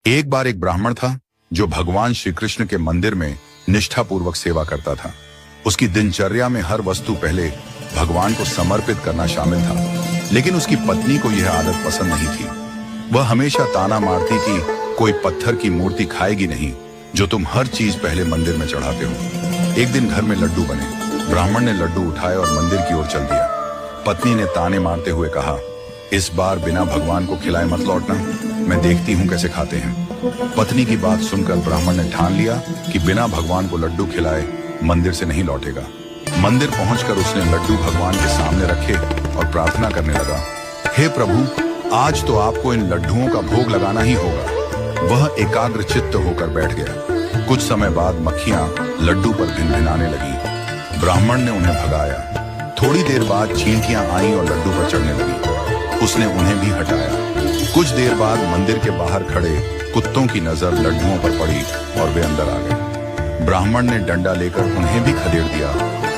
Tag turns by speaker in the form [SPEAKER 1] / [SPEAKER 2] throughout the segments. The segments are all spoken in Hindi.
[SPEAKER 1] एक बार एक ब्राह्मण था जो भगवान श्री कृष्ण के मंदिर में निष्ठापूर्वक सेवा करता था। उसकी दिनचर्या में हर वस्तु पहले भगवान को समर्पित करना शामिल था, लेकिन उसकी पत्नी को यह आदत पसंद नहीं थी। वह हमेशा ताना मारती कि कोई पत्थर की मूर्ति खाएगी नहीं जो तुम हर चीज पहले मंदिर में चढ़ाते हो। एक दिन घर में लड्डू बने। ब्राह्मण ने लड्डू उठाए और मंदिर की ओर चल दिया। पत्नी ने ताने मारते हुए कहा, इस बार बिना भगवान को खिलाए मत लौटना, मैं देखती हूँ कैसे खाते हैं। पत्नी की बात सुनकर ब्राह्मण ने ठान लिया कि बिना भगवान को लड्डू खिलाए मंदिर से नहीं लौटेगा। मंदिर पहुंचकर उसने लड्डू भगवान के सामने रखे और प्रार्थना करने लगा, हे प्रभु, आज तो आपको इन लड्डुओं का भोग लगाना ही होगा। वह एकाग्र चित्त होकर बैठ गया। कुछ समय बाद मक्खियां लड्डू पर भिनभिनाने लगी। ब्राह्मण ने उन्हें भगाया। थोड़ी देर बाद चींटियां आईं और लड्डू पर चढ़ने लगी। उसने उन्हें भी हटाया। कुछ देर बाद मंदिर के बाहर खड़े कुत्तों की नजर लड्डुओं पर पड़ी और वे अंदर आ गए। ब्राह्मण ने डंडा लेकर उन्हें भी खदेड़ दिया।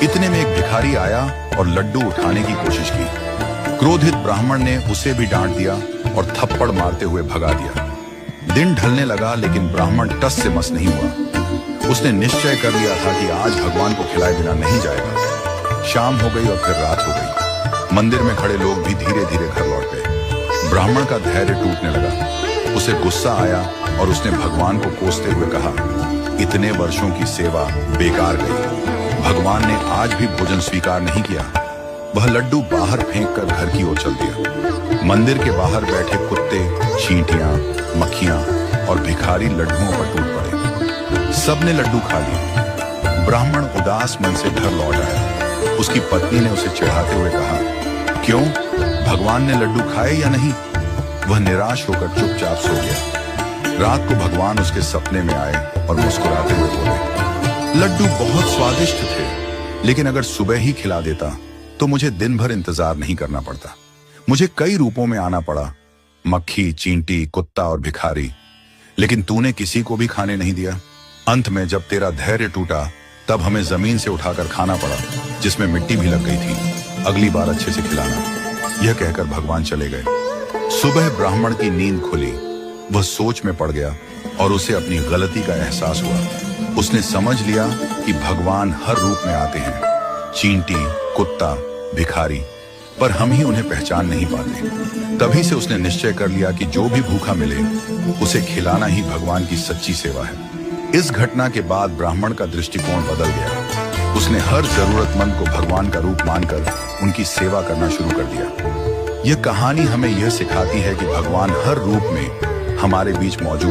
[SPEAKER 1] इतने में एक भिखारी आया और लड्डू उठाने की कोशिश की। क्रोधित ब्राह्मण ने उसे भी डांट दिया और थप्पड़ मारते हुए भगा दिया। दिन ढलने लगा, लेकिन ब्राह्मण टस से मस नहीं हुआ। उसने निश्चय कर लिया था कि आज भगवान को खिलाए बिना नहीं जाएगा। शाम हो गई और फिर रात हो गई। मंदिर में खड़े लोग भी धीरे धीरे घर लौट गए। ब्राह्मण का धैर्य टूटने लगा। उसे गुस्सा आया और उसने भगवान को कोसते हुए कहा, इतने वर्षों की सेवा बेकार गई। भगवान ने आज भी भोजन स्वीकार नहीं किया। वह लड्डू बाहर फेंककर घर की ओर चल दिया। मंदिर के बाहर बैठे कुत्ते, चींटियां, मक्खियां और भिखारी लड्डुओं पर टूट पड़े। सबने लड्डू खा लिए। ब्राह्मण उदास मन से घर लौट आया। उसकी पत्नी ने उसे चिढ़ाते हुए कहा, क्यों, भगवान ने लड्डू खाए या नहीं? वह निराश होकर चुपचाप सो गया। रात को भगवान उसके सपने में आए और मुस्कुराते हुए बोले, लड्डू बहुत स्वादिष्ट थे, लेकिन अगर सुबह ही खिला देता तो मुझे दिन भर इंतजार नहीं करना पड़ता। मुझे कई रूपों में आना पड़ा, मक्खी, चींटी, कुत्ता और भिखारी, लेकिन तूने किसी को भी खाने नहीं दिया। अंत में जब तेरा धैर्य टूटा तब हमें जमीन से उठाकर खाना पड़ा, जिसमें मिट्टी भी लग गई थी। अगली बार अच्छे से खिलाना। यह कहकर भगवान चले गए। सुबह ब्राह्मण की नींद खुली। वह सोच में पड़ गया और उसे अपनी गलती का एहसास हुआ। उसने समझ लिया कि भगवान हर रूप में आते हैं, चींटी, कुत्ता, भिखारी, पर हम ही उन्हें पहचान नहीं पाते। तभी से उसने निश्चय कर लिया कि जो भी भूखा मिले उसे खिलाना ही भगवान की सच्ची सेवा है। इस घटना के बाद ब्राह्मण का दृष्टिकोण बदल गया। उसने हर जरूरतमंद को भगवान का रूप मानकर उनकी सेवा करना शुरू कर दिया। यह कहानी हमें यह सिखाती है कि भगवान हर रूप में हमारे बीच मौजूद